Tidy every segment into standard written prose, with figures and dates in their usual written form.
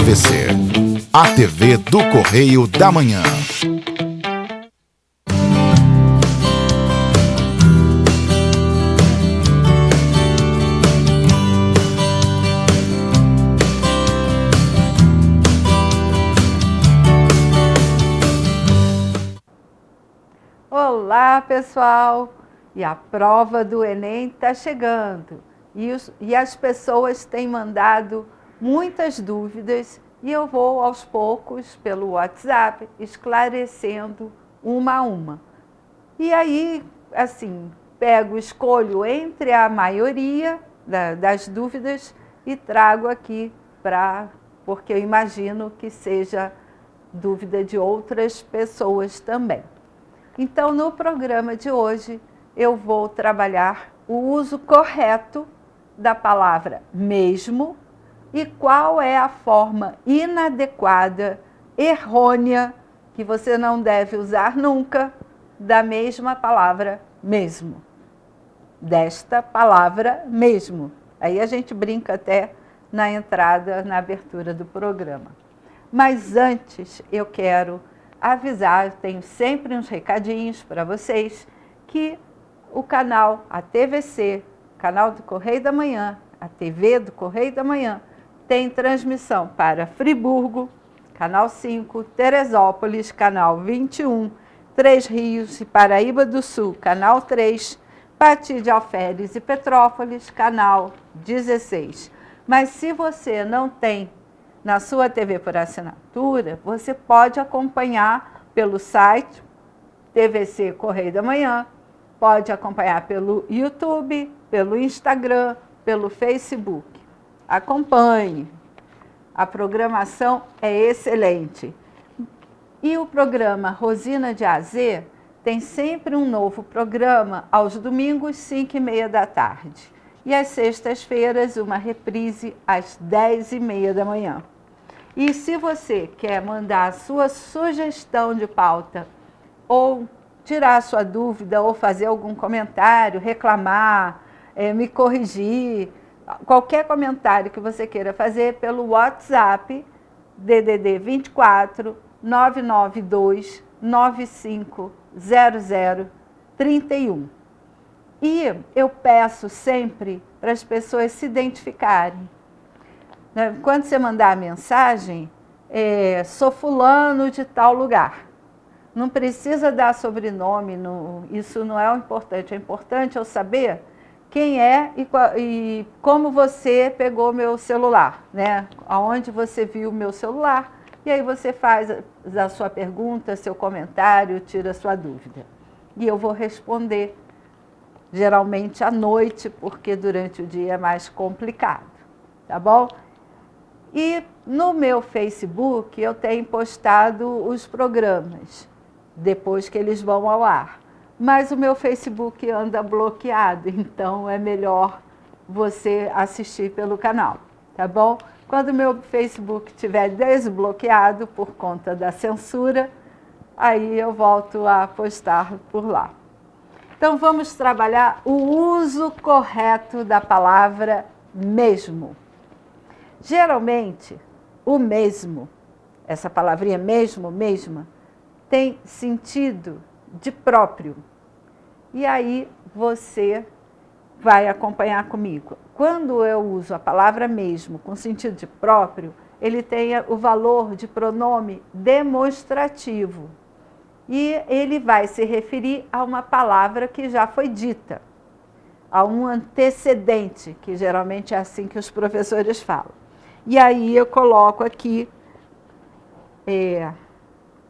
TVC, a TV do Correio da Manhã. Olá, pessoal! E a prova do Enem está chegando. E as pessoas têm mandado muitas dúvidas e eu vou, aos poucos, pelo WhatsApp, esclarecendo uma a uma. E aí, assim, escolho entre a maioria das dúvidas e trago aqui porque eu imagino que seja dúvida de outras pessoas também. Então, no programa de hoje, eu vou trabalhar o uso correto da palavra mesmo e qual é a forma inadequada, errônea, que você não deve usar nunca, da mesma palavra mesmo. Desta palavra mesmo. Aí a gente brinca até na entrada, na abertura do programa. Mas antes, eu quero avisar, eu tenho sempre uns recadinhos para vocês, que o canal, a TVC, canal do Correio da Manhã, a TV do Correio da Manhã, tem transmissão para Friburgo, canal 5, Teresópolis, canal 21, Três Rios e Paraíba do Sul, canal 3, Pati de Alferes e Petrópolis, canal 16. Mas se você não tem na sua TV por assinatura, você pode acompanhar pelo site TVC Correio da Manhã, pode acompanhar pelo YouTube, pelo Instagram, pelo Facebook. Acompanhe. A programação é excelente. E o programa Rosina de AZ tem sempre um novo programa aos domingos, 5h30 da tarde. E às sextas-feiras, uma reprise às 10h30 da manhã. E se você quer mandar a sua sugestão de pauta ou tirar a sua dúvida ou fazer algum comentário, reclamar, me corrigir, qualquer comentário que você queira fazer pelo WhatsApp, DDD 24 992 9500 31. E eu peço sempre para as pessoas se identificarem. Quando você mandar a mensagem, sou fulano de tal lugar. Não precisa dar sobrenome, isso não é o importante. O importante é eu saber quem é e como você pegou meu celular, né? Aonde você viu o meu celular. E aí você faz a sua pergunta, seu comentário, tira a sua dúvida. E eu vou responder, geralmente à noite, porque durante o dia é mais complicado, tá bom? E no meu Facebook eu tenho postado os programas, depois que eles vão ao ar. Mas o meu Facebook anda bloqueado, então é melhor você assistir pelo canal, tá bom? Quando o meu Facebook estiver desbloqueado por conta da censura, aí eu volto a postar por lá. Então vamos trabalhar o uso correto da palavra mesmo. Geralmente, o mesmo, essa palavrinha mesmo, mesma, tem sentido de próprio. E aí você vai acompanhar comigo. Quando eu uso a palavra mesmo com sentido de próprio, ele tem o valor de pronome demonstrativo. E ele vai se referir a uma palavra que já foi dita, a um antecedente, que geralmente é assim que os professores falam. E aí eu coloco aqui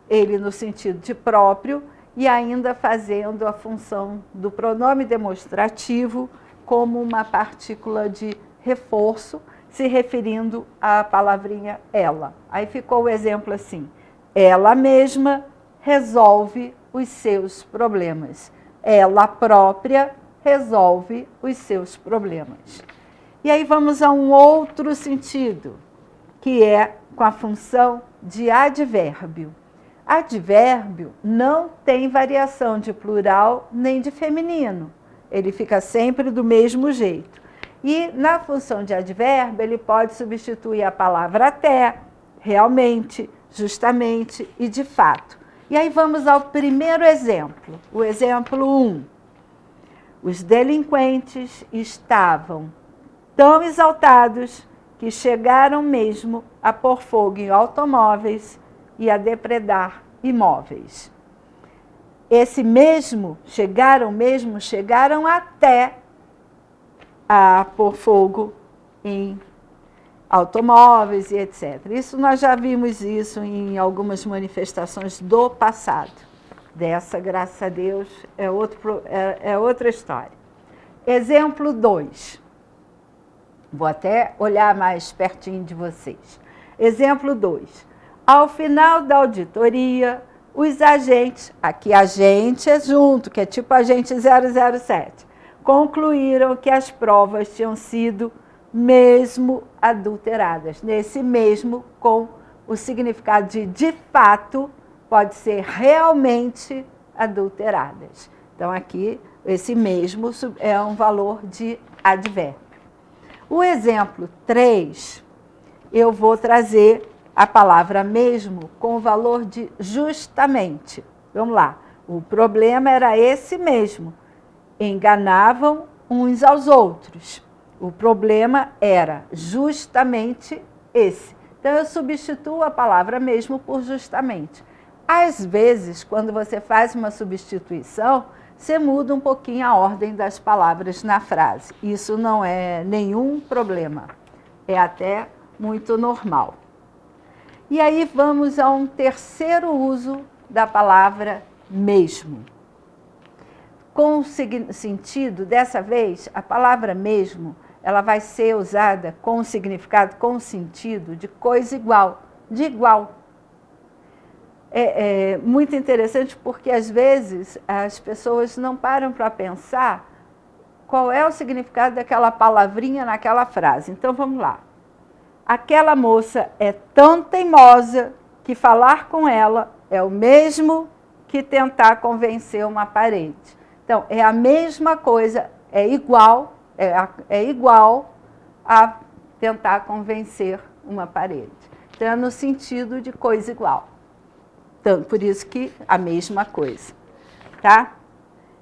ele no sentido de próprio e ainda fazendo a função do pronome demonstrativo como uma partícula de reforço, se referindo à palavrinha ela. Aí ficou o exemplo assim: ela mesma resolve os seus problemas. Ela própria resolve os seus problemas. E aí vamos a um outro sentido, que é com a função de advérbio. Advérbio não tem variação de plural nem de feminino. Ele fica sempre do mesmo jeito. E na função de advérbio, ele pode substituir a palavra até, realmente, justamente e de fato. E aí vamos ao primeiro exemplo, o exemplo 1. Os delinquentes estavam tão exaltados que chegaram mesmo a pôr fogo em automóveis e a depredar imóveis. Esse mesmo, chegaram até a pôr fogo em automóveis e etc. Isso nós já vimos isso em algumas manifestações do passado. Dessa, graças a Deus, é outra história. Exemplo 2. Vou até olhar mais pertinho de vocês. Exemplo 2. Ao final da auditoria, os agentes, aqui agente é junto, que é tipo agente 007, concluíram que as provas tinham sido mesmo adulteradas. Nesse mesmo, com o significado de fato, pode ser realmente adulteradas. Então, aqui, esse mesmo é um valor de advérbio. O exemplo 3, eu vou trazer a palavra mesmo com o valor de justamente. Vamos lá. O problema era esse mesmo. Enganavam uns aos outros. O problema era justamente esse. Então, eu substituo a palavra mesmo por justamente. Às vezes, quando você faz uma substituição, você muda um pouquinho a ordem das palavras na frase. Isso não é nenhum problema. É até muito normal. E aí vamos a um terceiro uso da palavra mesmo. Com o sentido, dessa vez, a palavra mesmo, ela vai ser usada com o significado, com o sentido de coisa igual, de igual. É muito interessante porque, às vezes, as pessoas não param para pensar qual é o significado daquela palavrinha naquela frase. Então, vamos lá. Aquela moça é tão teimosa que falar com ela é o mesmo que tentar convencer uma parede. Então, é a mesma coisa, é igual a tentar convencer uma parede. Então, é no sentido de coisa igual. Então, por isso que a mesma coisa, tá?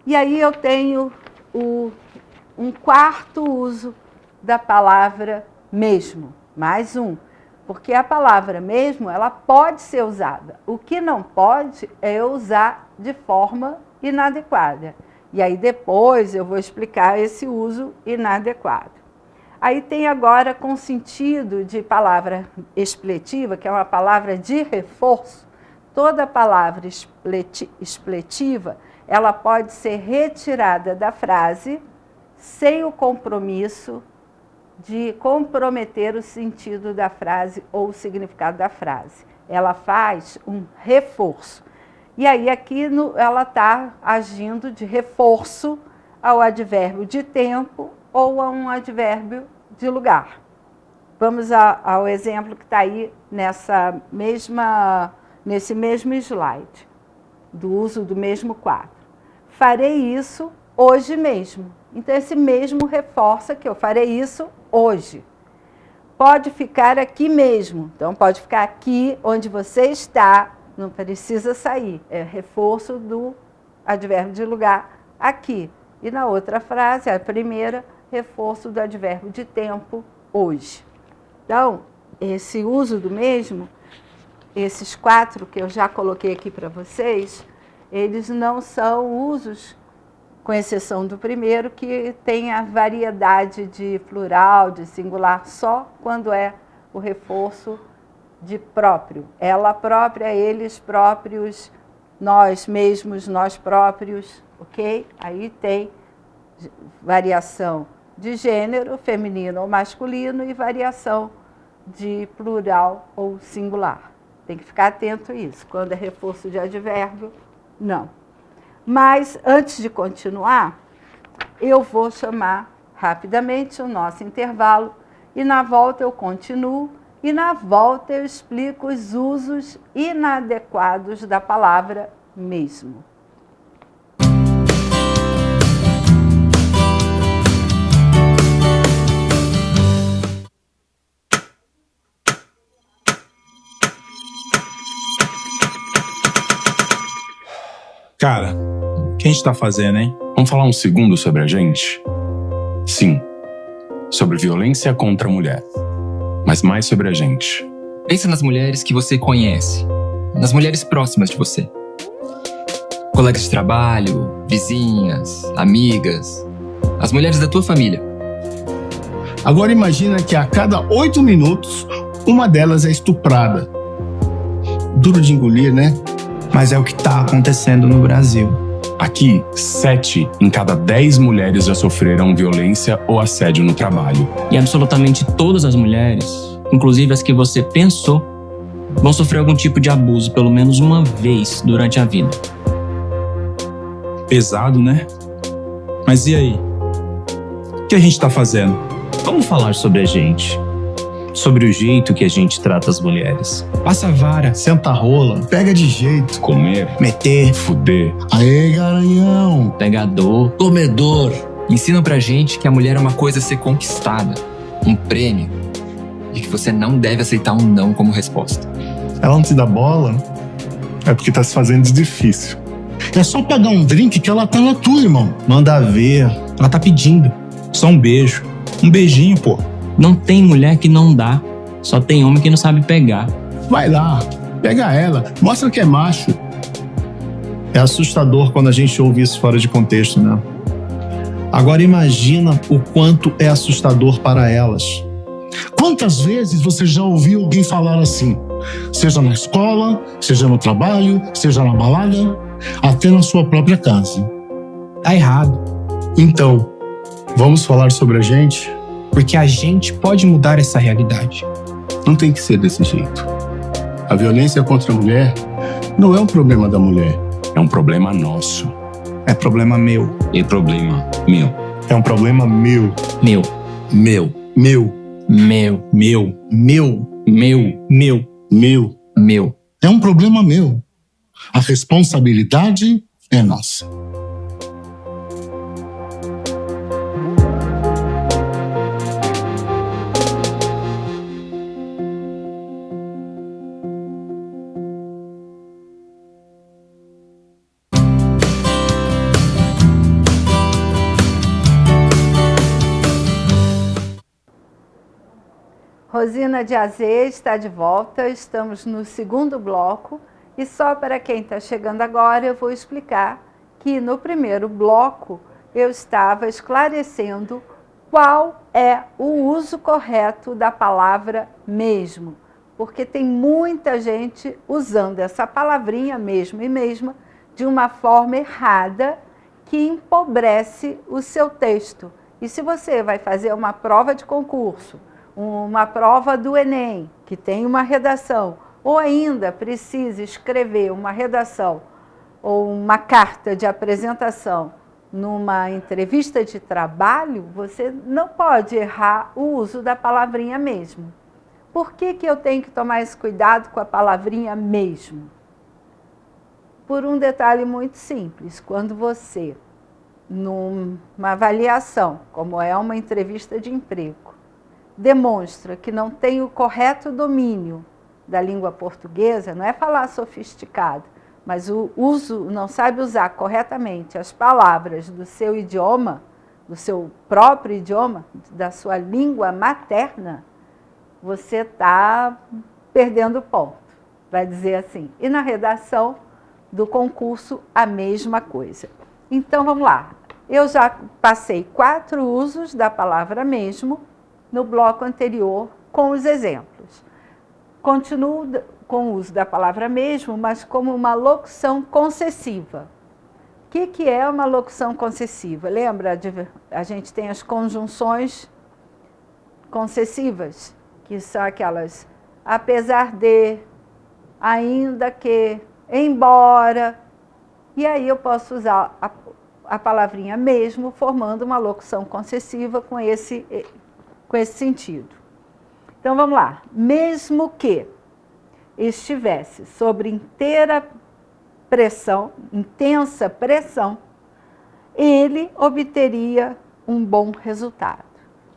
E aí eu tenho um quarto uso da palavra mesmo, mais um, porque a palavra mesmo, ela pode ser usada. O que não pode é usar de forma inadequada. E aí depois eu vou explicar esse uso inadequado. Aí tem agora com sentido de palavra expletiva, que é uma palavra de reforço. Toda palavra expletiva, ela pode ser retirada da frase sem o compromisso de comprometer o sentido da frase ou o significado da frase. Ela faz um reforço. E aí aqui ela está agindo de reforço ao advérbio de tempo ou a um advérbio de lugar. Vamos ao exemplo que está aí nesse mesmo slide, do uso do mesmo quadro. Farei isso hoje mesmo. Então, esse mesmo reforça que eu farei isso hoje. Pode ficar aqui mesmo. Então, pode ficar aqui onde você está, não precisa sair. É reforço do advérbio de lugar aqui. E na outra frase, a primeira, reforço do advérbio de tempo hoje. Então, esse uso do mesmo, esses 4 que eu já coloquei aqui para vocês, eles não são usos, com exceção do primeiro, que tem a variedade de plural, de singular, só quando é o reforço de próprio. Ela própria, eles próprios, nós mesmos, nós próprios, ok? Aí tem variação de gênero, feminino ou masculino, e variação de plural ou singular. Tem que ficar atento a isso. Quando é reforço de advérbio, não. Mas, antes de continuar, eu vou chamar rapidamente o nosso intervalo e na volta eu continuo e na volta eu explico os usos inadequados da palavra mesmo. Cara, o que a gente tá fazendo, hein? Vamos falar um segundo sobre a gente? Sim, sobre violência contra a mulher. Mas mais sobre a gente. Pensa nas mulheres que você conhece, nas mulheres próximas de você. Colegas de trabalho, vizinhas, amigas, as mulheres da tua família. Agora imagina que a cada 8 minutos, uma delas é estuprada. Duro de engolir, né? Mas é o que tá acontecendo no Brasil. Aqui, 7 em cada 10 mulheres já sofreram violência ou assédio no trabalho. E absolutamente todas as mulheres, inclusive as que você pensou, vão sofrer algum tipo de abuso pelo menos uma vez durante a vida. Pesado, né? Mas e aí? O que a gente tá fazendo? Vamos falar sobre a gente. Sobre o jeito que a gente trata as mulheres. Passa a vara, Senta a rola, pega de jeito. Comer, meter, fuder. Aê, garanhão! Pegador, Comedor. Ensinam pra gente que a mulher é uma coisa a ser conquistada, um prêmio, e que você não deve aceitar um não como resposta. Ela não te dá bola? É porque tá se fazendo de difícil. É só pagar um drink que ela tá na tua, irmão. manda ver. Ela tá pedindo. Só um beijo. Um beijinho, pô. não tem mulher que não dá, só tem homem que não sabe pegar. Vai lá, pega ela, mostra que é macho. É assustador quando a gente ouve isso fora de contexto, né? Agora imagina o quanto é assustador para elas. Quantas vezes você já ouviu alguém falar assim? Seja na escola, seja no trabalho, seja na balada, até na sua própria casa. Tá errado. Então, vamos falar sobre a gente? Porque a gente pode mudar essa realidade. Não tem que ser desse jeito. A violência contra a mulher não é um problema da mulher. É um problema nosso. É problema meu. É problema meu. É um problema meu. Meu, Meu. Meu. meu, Meu. Meu. meu, Meu. Meu. meu. É um problema meu. A responsabilidade é nossa. Rosina de Azê está de volta, estamos no segundo bloco e só para quem está chegando agora eu vou explicar que no primeiro bloco eu estava esclarecendo qual é o uso correto da palavra mesmo, porque tem muita gente usando essa palavrinha mesmo e mesma de uma forma errada que empobrece o seu texto. E se você vai fazer uma prova de concurso, uma prova do Enem, que tem uma redação, ou ainda precisa escrever uma redação ou uma carta de apresentação numa entrevista de trabalho, você não pode errar o uso da palavrinha mesmo. Por que eu tenho que tomar esse cuidado com a palavrinha mesmo? Por um detalhe muito simples. Quando você, numa avaliação, como é uma entrevista de emprego, demonstra que não tem o correto domínio da língua portuguesa, não é falar sofisticado, mas o uso, não sabe usar corretamente as palavras do seu idioma, do seu próprio idioma, da sua língua materna, você está perdendo ponto, vai dizer assim. E na redação do concurso, a mesma coisa. Então, vamos lá. Eu já passei 4 usos da palavra mesmo no bloco anterior com os exemplos. Continuo com o uso da palavra mesmo, mas como uma locução concessiva. O que é uma locução concessiva? Lembra, a gente tem as conjunções concessivas, que são aquelas apesar de, ainda que, embora. E aí eu posso usar a palavrinha mesmo, formando uma locução concessiva com esse sentido. Então vamos lá. Mesmo que estivesse sobre intensa pressão, ele obteria um bom resultado.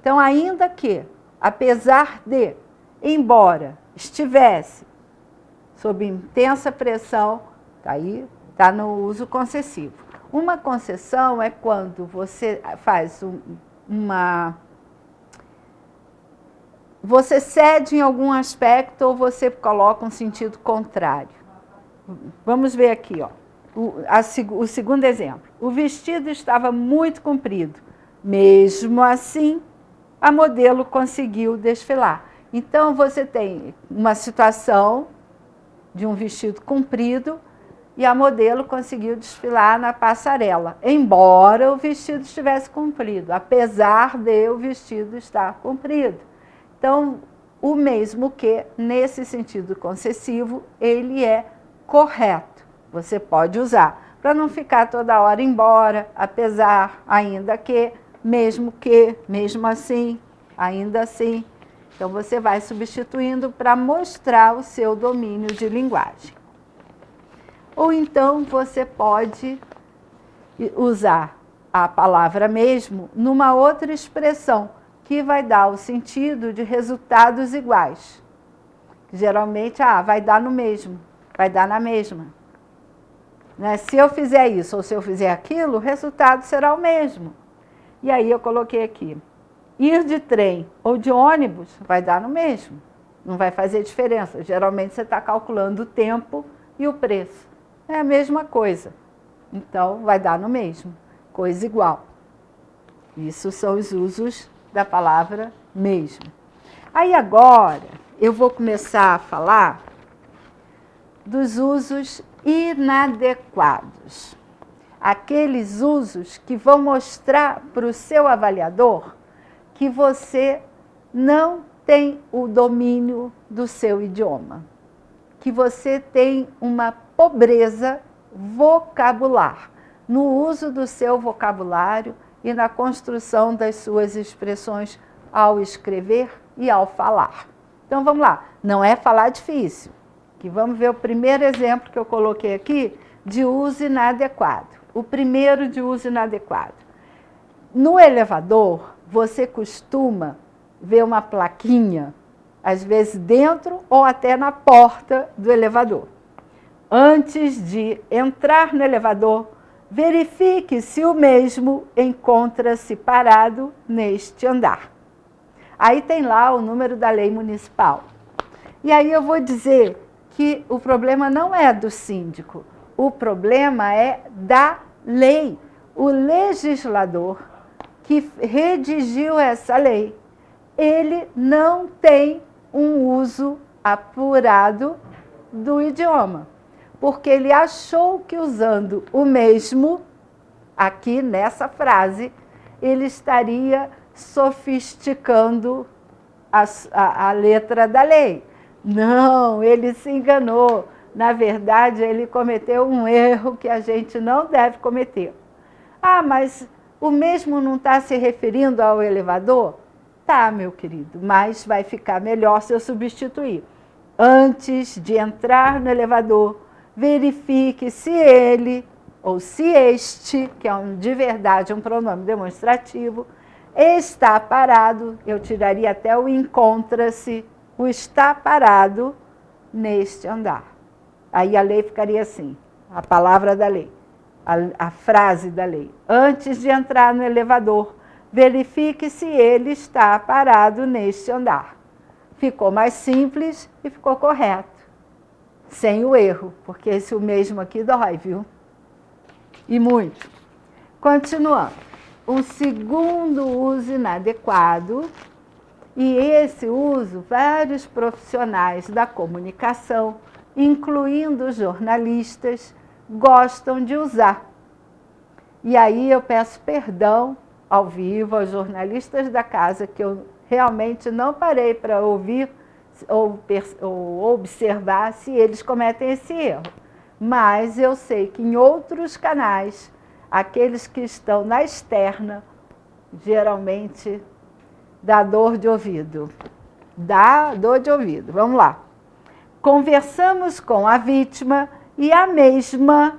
Então, ainda que, apesar de, embora estivesse sob intensa pressão, tá aí está no uso concessivo. Uma concessão é quando você faz você cede em algum aspecto ou você coloca um sentido contrário. Vamos ver aqui, ó, o segundo exemplo. O vestido estava muito comprido. Mesmo assim, a modelo conseguiu desfilar. Então, você tem uma situação de um vestido comprido e a modelo conseguiu desfilar na passarela, embora o vestido estivesse comprido, apesar de o vestido estar comprido. Então, o mesmo que, nesse sentido concessivo, ele é correto. Você pode usar, para não ficar toda hora embora, apesar, ainda que, mesmo assim, ainda assim. Então, você vai substituindo para mostrar o seu domínio de linguagem. Ou então, você pode usar a palavra mesmo numa outra expressão, que vai dar o sentido de resultados iguais. Geralmente, vai dar no mesmo, vai dar na mesma. Né? Se eu fizer isso ou se eu fizer aquilo, o resultado será o mesmo. E aí eu coloquei aqui, ir de trem ou de ônibus vai dar no mesmo, não vai fazer diferença. Geralmente você está calculando o tempo e o preço. É a mesma coisa, então vai dar no mesmo, coisa igual. Isso são os usos da palavra mesmo. Aí agora eu vou começar a falar dos usos inadequados. Aqueles usos que vão mostrar para o seu avaliador que você não tem o domínio do seu idioma, que você tem uma pobreza vocabular, no uso do seu vocabulário e na construção das suas expressões ao escrever e ao falar. Então vamos lá, não é falar difícil, que vamos ver o primeiro exemplo que eu coloquei aqui de uso inadequado. O primeiro de uso inadequado. No elevador, você costuma ver uma plaquinha, às vezes dentro ou até na porta do elevador. Antes de entrar no elevador, verifique se o mesmo encontra-se parado neste andar. Aí tem lá o número da lei municipal. E aí eu vou dizer que o problema não é do síndico, o problema é da lei. O legislador que redigiu essa lei, ele não tem um uso apurado do idioma, porque ele achou que usando o mesmo, aqui nessa frase, ele estaria sofisticando a letra da lei. Não, ele se enganou. Na verdade, ele cometeu um erro que a gente não deve cometer. Mas o mesmo não está se referindo ao elevador? Tá, meu querido, mas vai ficar melhor se eu substituir. Antes de entrar no elevador, verifique se ele, ou se este, que é de verdade um pronome demonstrativo, está parado, eu tiraria até o encontra-se, o está parado neste andar. Aí a lei ficaria assim, a palavra da lei, a frase da lei. Antes de entrar no elevador, verifique se ele está parado neste andar. Ficou mais simples e ficou correto, sem o erro, porque esse o mesmo aqui dói, viu? E muito. Continuando. Um segundo uso inadequado, e esse uso vários profissionais da comunicação, incluindo jornalistas, gostam de usar. E aí eu peço perdão ao vivo aos jornalistas da casa, que eu realmente não parei para ouvir ou observar se eles cometem esse erro. Mas eu sei que em outros canais, aqueles que estão na externa, geralmente dá dor de ouvido. Dá dor de ouvido. Vamos lá. Conversamos com a vítima e a mesma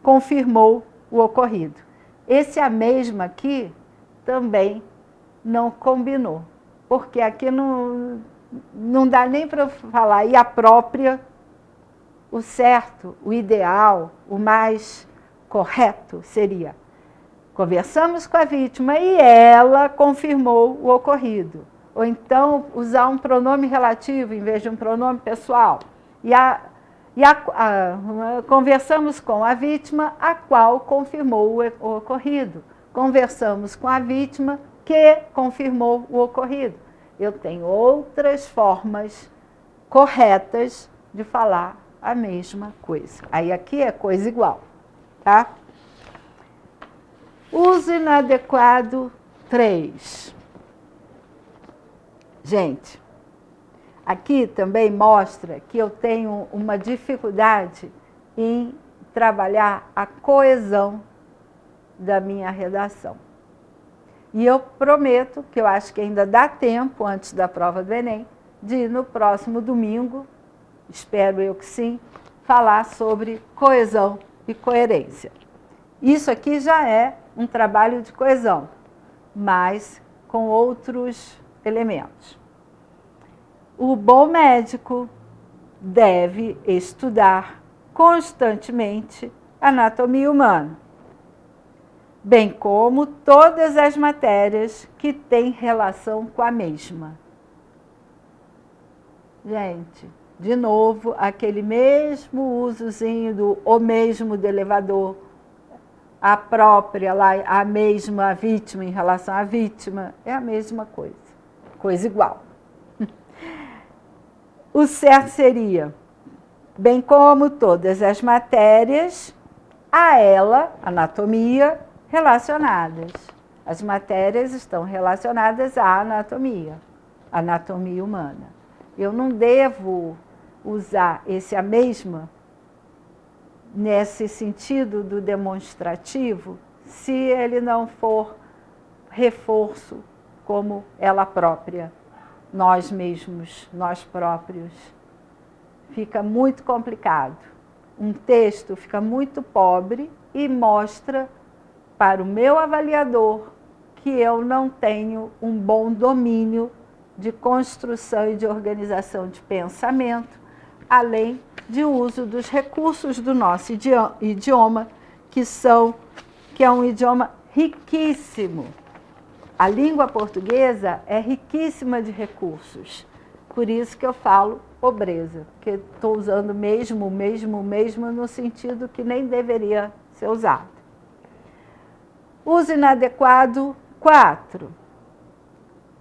confirmou o ocorrido. Esse a mesma aqui também não combinou, porque aqui não dá nem para falar e a própria, o certo, o ideal, o mais correto seria: conversamos com a vítima e ela confirmou o ocorrido. Ou então usar um pronome relativo em vez de um pronome pessoal. Conversamos com a vítima, a qual confirmou o ocorrido. Conversamos com a vítima que confirmou o ocorrido. Eu tenho outras formas corretas de falar a mesma coisa. Aí aqui é coisa igual, tá? Uso inadequado 3. Gente, aqui também mostra que eu tenho uma dificuldade em trabalhar a coesão da minha redação. E eu prometo que eu acho que ainda dá tempo, antes da prova do Enem, de no próximo domingo, espero eu que sim, falar sobre coesão e coerência. Isso aqui já é um trabalho de coesão, mas com outros elementos. O bom médico deve estudar constantemente anatomia humana, bem como todas as matérias que têm relação com a mesma. Gente, de novo, aquele mesmo usozinho do o mesmo do elevador, a própria lá, a mesma vítima em relação à vítima, é a mesma coisa igual. O certo seria, bem como todas as matérias, a ela, anatomia, relacionadas. As matérias estão relacionadas à anatomia humana. Eu não devo usar esse a mesma nesse sentido do demonstrativo se ele não for reforço como ela própria, nós mesmos, nós próprios. Fica muito complicado. Um texto fica muito pobre e mostra para o meu avaliador que eu não tenho um bom domínio de construção e de organização de pensamento, além de uso dos recursos do nosso idioma, que é um idioma riquíssimo. A língua portuguesa é riquíssima de recursos. Por isso que eu falo pobreza, porque estou usando mesmo no sentido que nem deveria ser usado. Uso inadequado 4.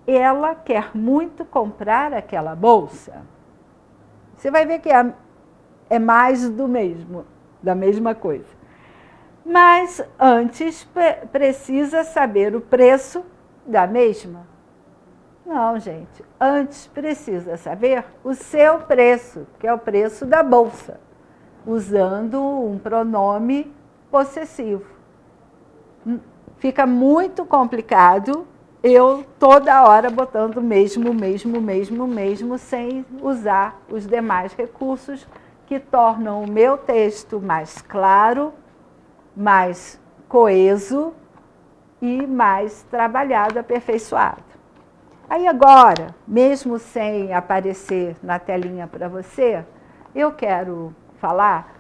Ela quer muito comprar aquela bolsa. Você vai ver que é mais do mesmo, da mesma coisa. Mas antes precisa saber o preço da mesma. Não, gente. Antes precisa saber o seu preço, que é o preço da bolsa, usando um pronome possessivo. Fica muito complicado eu toda hora botando mesmo, sem usar os demais recursos que tornam o meu texto mais claro, mais coeso e mais trabalhado, aperfeiçoado. Aí agora, mesmo sem aparecer na telinha para você, eu quero falar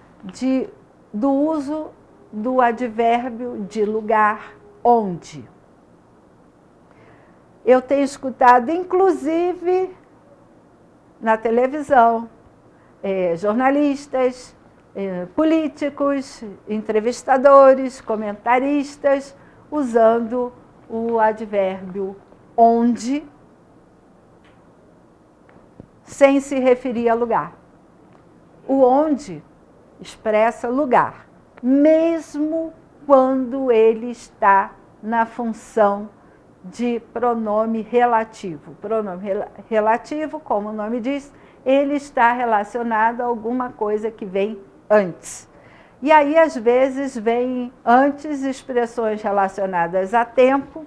do uso do advérbio de lugar, onde. Eu tenho escutado, inclusive, na televisão, jornalistas, políticos, entrevistadores, comentaristas, usando o advérbio onde, sem se referir a lugar. O onde expressa lugar, mesmo quando ele está na função de pronome relativo. Pronome relativo, como o nome diz, ele está relacionado a alguma coisa que vem antes. E aí, às vezes, vem antes expressões relacionadas a tempo.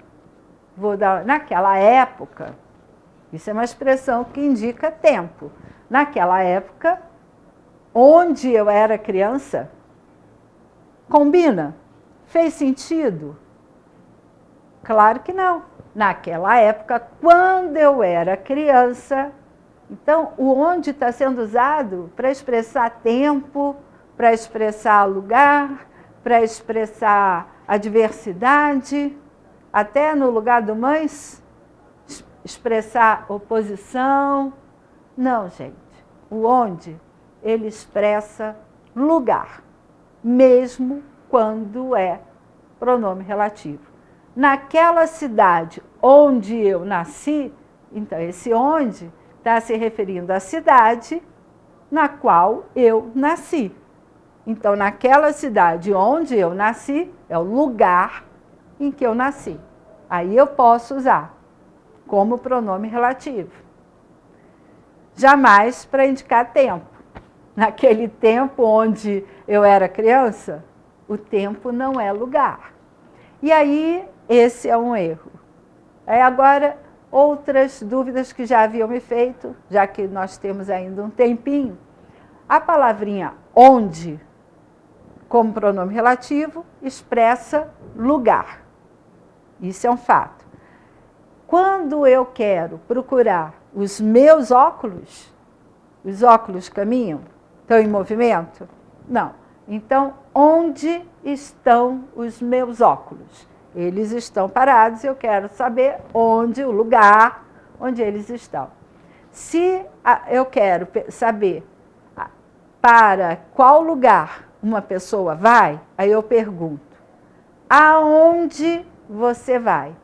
Vou dar, naquela época, isso é uma expressão que indica tempo. Naquela época, onde eu era criança, combina? Fez sentido? Claro que não. Naquela época, quando eu era criança, Então, o onde está sendo usado para expressar tempo, para expressar lugar, para expressar a diversidade, até no lugar do mães, expressar oposição. Não, gente. O onde, ele expressa lugar, mesmo quando é pronome relativo. Naquela cidade onde eu nasci, então esse onde está se referindo à cidade na qual eu nasci. Então, naquela cidade onde eu nasci, é o lugar em que eu nasci. Aí eu posso usar como pronome relativo. Jamais para indicar tempo. Naquele tempo onde eu era criança, o tempo não é lugar. E aí, esse é um erro. Agora, outras dúvidas que já haviam me feito, já que nós temos ainda um tempinho. A palavrinha onde, como pronome relativo, expressa lugar. Isso é um fato. Quando eu quero procurar os meus óculos, os óculos caminham? Estão em movimento? Não. Então, onde estão os meus óculos? Eles estão parados e eu quero saber onde, o lugar onde eles estão. Se eu quero saber para qual lugar uma pessoa vai, aí eu pergunto, aonde você vai?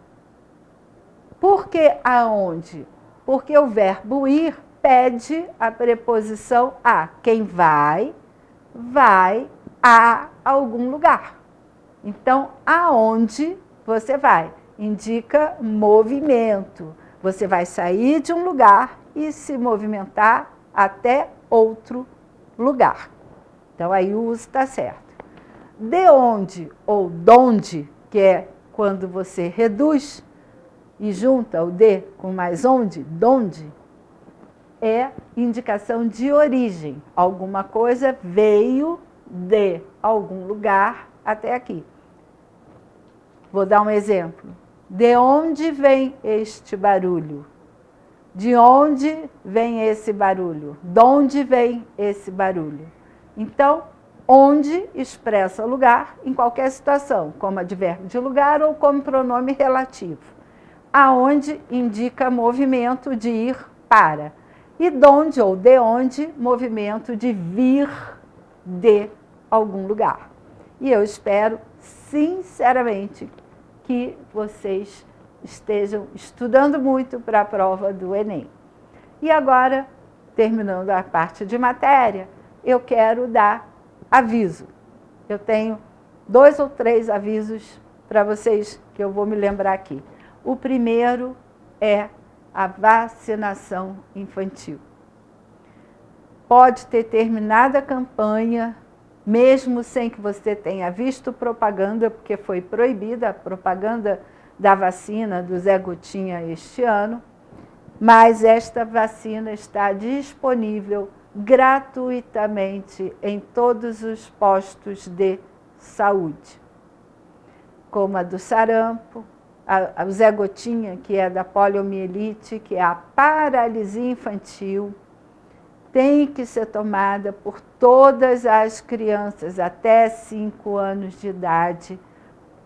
Por que aonde? Porque o verbo ir pede a preposição a. Quem vai a algum lugar. Então, aonde você vai? Indica movimento. Você vai sair de um lugar e se movimentar até outro lugar. Então, aí o uso está certo. De onde ou donde, que é quando você reduz e junta o de com mais onde, donde, é indicação de origem. Alguma coisa veio de algum lugar até aqui. Vou dar um exemplo. De onde vem este barulho? De onde vem esse barulho? De onde vem esse barulho? Então, onde expressa lugar em qualquer situação, como advérbio de lugar ou como pronome relativo. Aonde indica movimento de ir para. E donde ou de onde, movimento de vir de algum lugar. E eu espero, sinceramente, que vocês estejam estudando muito para a prova do Enem. E agora, terminando a parte de matéria, eu quero dar aviso. Eu tenho 2 ou 3 avisos para vocês que eu vou me lembrar aqui. O primeiro é a vacinação infantil. Pode ter terminado a campanha, mesmo sem que você tenha visto propaganda, porque foi proibida a propaganda da vacina do Zé Gotinha este ano, mas esta vacina está disponível gratuitamente em todos os postos de saúde, como a do sarampo, o Zé Gotinha, que é da poliomielite, que é a paralisia infantil, tem que ser tomada por todas as crianças até 5 anos de idade,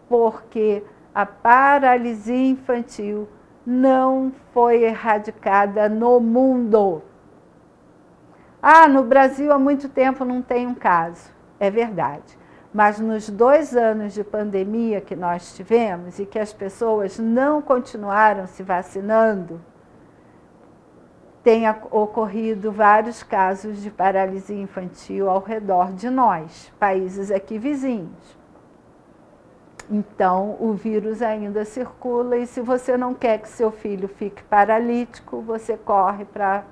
porque a paralisia infantil não foi erradicada no mundo. No Brasil há muito tempo não tem um caso. É verdade. Mas nos 2 anos de pandemia que nós tivemos e que as pessoas não continuaram se vacinando, tem ocorrido vários casos de paralisia infantil ao redor de nós, países aqui vizinhos. Então, o vírus ainda circula e se você não quer que seu filho fique paralítico, você corre para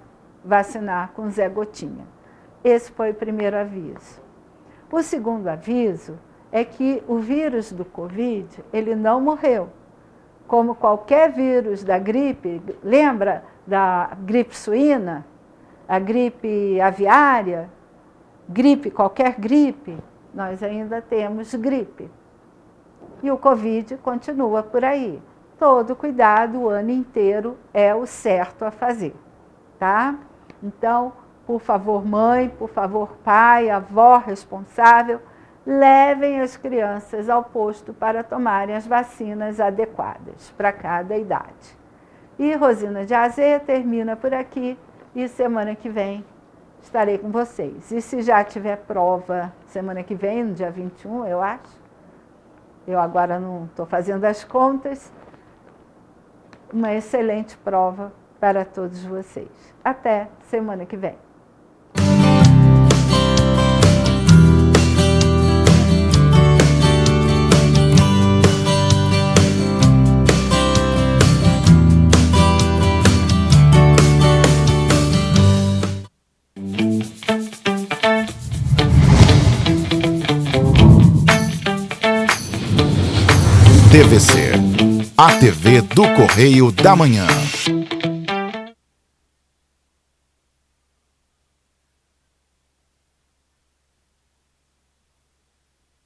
vacinar com Zé Gotinha. Esse foi o primeiro aviso. O segundo aviso é que o vírus do Covid, ele não morreu. Como qualquer vírus da gripe, lembra da gripe suína, a gripe aviária, qualquer gripe, nós ainda temos gripe. E o Covid continua por aí. Todo cuidado o ano inteiro é o certo a fazer, tá? Então, por favor, mãe, por favor, pai, avó responsável, levem as crianças ao posto para tomarem as vacinas adequadas para cada idade. E Rosina de Azeia termina por aqui e semana que vem estarei com vocês. E se já tiver prova semana que vem, no dia 21, eu acho, eu agora não estou fazendo as contas, uma excelente prova para todos vocês. Até semana que vem. TVC, a TV do Correio da Manhã.